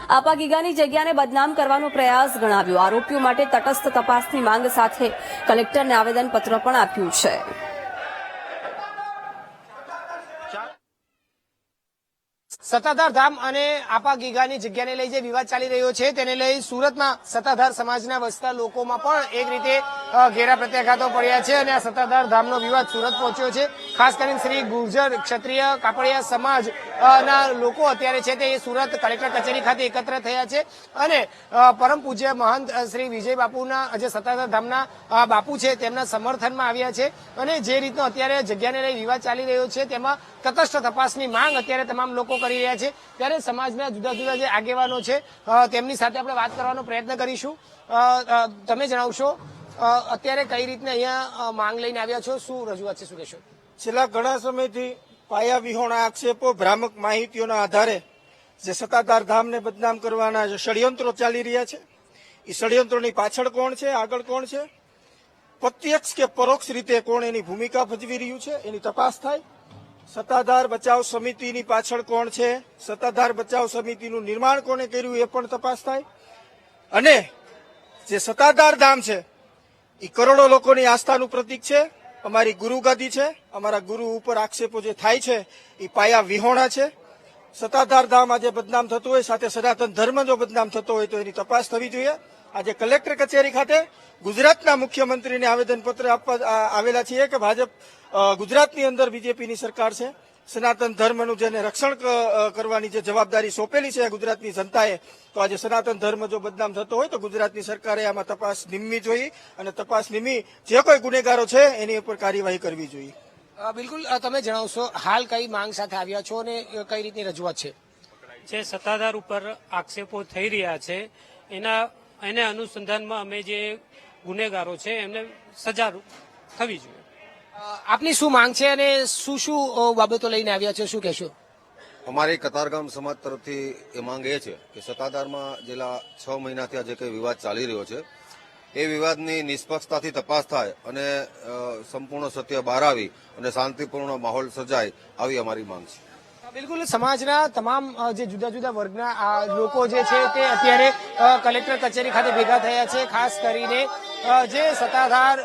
આપા ગીગાની જગ્યાને બદનામ કરવાનો પ્રયાસ ગણાવ્યો। આરોપીઓ માટે તટસ્થ તપાસની માંગ સાથે કલેક્ટરને આવેદનપત્ર પણ આપ્યું છે। સત્તાધાર ધામ અને આપા ગીગાની જગ્યાને લઈ જે વિવાદ ચાલી રહ્યો છે તેને લઈ સુરતમાં સત્તાધાર સમાજના વસતા લોકોમાં પણ એક રીતે ઘેરા પ્રત્યાઘાતો પડ્યા છે અને આ સત્તાધાર ધામનો વિવાદ સુરત પહોંચ્યો છે। ખાસ કરીને શ્રી ગુર્જર ક્ષત્રિય કાપડિયા સમાજ ના લોકો અત્યારે છે તે સુરત કલેક્ટર કચેરી ખાતે એકત્ર થયા છે અને પરમ પૂજ્ય મહંત શ્રી વિજય બાપુના જે સત્તાધાર ધામના બાપુ છે તેમના સમર્થનમાં આવ્યા છે અને જે રીતનો અત્યારે જગ્યાને લઈ વિવાદ ચાલી રહ્યો છે તેમાં તટસ્થ તપાસની માંગ અત્યારે તમામ લોકો કરી રહ્યા છે। ત્યારે સમાજના જુદા જુદા જે આગેવાનો છે તેમની સાથે આપણે વાત કરવાનો પ્રયત્ન કરીશું। તમે જણાવશો અત્યારે કઈ રીતના અહીંયા માંગ લઈને આવ્યા છો, શું રજૂઆત છે, શું કહેશો? છેલ્લા ઘણા સમયથી પાયા વિહોણા આક્ષેપો, ભ્રામક માહિતીઓના આધારે જે સત્તાધાર ધામને બદનામ કરવાના જે ષડયંત્રો ચાલી રહ્યા છે એ ષડયંત્રોની પાછળ કોણ છે, આગળ કોણ છે, પ્રત્યક્ષ કે પરોક્ષ રીતે કોણ એની ભૂમિકા ભજવી રહ્યું છે એની તપાસ થાય। સત્તાધાર બચાવ સમિતિની પાછળ કોણ છે, સત્તાધાર બચાવ સમિતિનું નિર્માણ કોણે કર્યું એ પણ તપાસ થાય અને જે સત્તાધાર ધામ છે એ કરોડો લોકોની આસ્થાનું પ્રતીક છે, અમારી ગુરુગાદી છે, અમારા ગુરુ ઉપર આક્ષેપો જે થાય છે એ પાયા વિહોણા છે। સત્તાધાર ધામ આજે બદનામ થતું હોય, સાથે સનાતન ધર્મ જો બદનામ થતો હોય તો એની તપાસ થવી જોઈએ। આજે કલેક્ટર કચેરી ખાતે ગુજરાતના મુખ્યમંત્રીને આવેદનપત્ર આપવા આવેલા છીએ કે ભાજપ ગુજરાતની અંદર બીજેપીની સરકાર છે, સનાતન ધર્મનું જેને રક્ષણ કરવાની જે જવાબદારી સોંપેલી છે ગુજરાતની જનતાએ, તો આજે સનાતન ધર્મ જો બદનામ થતો હોય તો ગુજરાતની સરકારે આમાં તપાસ નીમવી જોઈએ અને તપાસ નીમી જે કોઈ ગુનેગારો છે એની ઉપર કાર્યવાહી કરવી જોઈએ। બિલકુલ, તમે જણાવશો હાલ કઈ માંગ સાથે આવ્યા છો અને કઈ રીતની રજૂઆત છે? જે સત્તાધાર ઉપર આક્ષેપો થઈ રહ્યા છે એને અનુસંધાનમાં અમે જે ગુનેગારો છે એમને સજા થવી જોઈએ। આપની શું માંગ છે અને શું શું બાબતો લઈને આવ્યા છે, શું કહેશો? અમારી કતારગામ સમાજ તરફથી એ માંગ એ છે કે સત્તાધારમાં છેલ્લા 6 મહિનાથી આ જે કંઈ વિવાદ ચાલી રહ્યો છે એ વિવાદની નિષ્પક્ષતાથી તપાસ થાય અને સંપૂર્ણ સત્ય બહાર આવી અને શાંતિપૂર્ણ માહોલ સર્જાય, આવી અમારી માંગ છે। બિલકુલ, સમાજના તમામ જે જુદા જુદા વર્ગના લોકો જે છે તે અત્યારે કલેક્ટર કચેરી ખાતે ભેગા થયા છે। ખાસ કરીને જે સત્તાધાર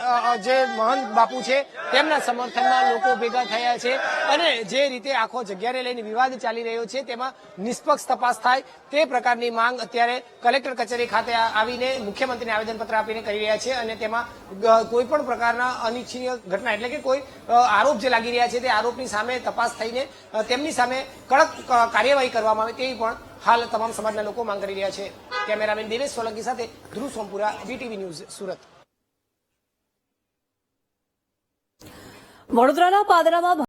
જે મહંત બાપુ છે તેમના સમર્થનમાં લોકો ભેગા થયા છે અને જે રીતે આખો જગ્યાને લઈને વિવાદ ચાલી રહ્યો છે તેમાં નિષ્પક્ષ તપાસ થાય તે પ્રકારની માંગ અત્યારે કલેક્ટર કચેરી ખાતે આવીને મુખ્યમંત્રીને આવેદનપત્ર આપીને કરી રહ્યા છે અને તેમાં કોઈ પણ પ્રકારના અનિચ્છનીય ઘટના એટલે કે કોઈ આરોપ જે લાગી રહ્યા છે તે આરોપની સામે તપાસ થઈને તેમની સામે કડક કાર્યવાહી કરવામાં આવે તેવી પણ હાલ તમામ સમાજના લોકો માંગ કરી રહ્યા છે। કેમેરામેન દેવેશ સોલંકી સાથે ધ્રુવ સોમપુરા, BTV ન્યૂઝ, સુરત। વડોદરાના પાદરામાં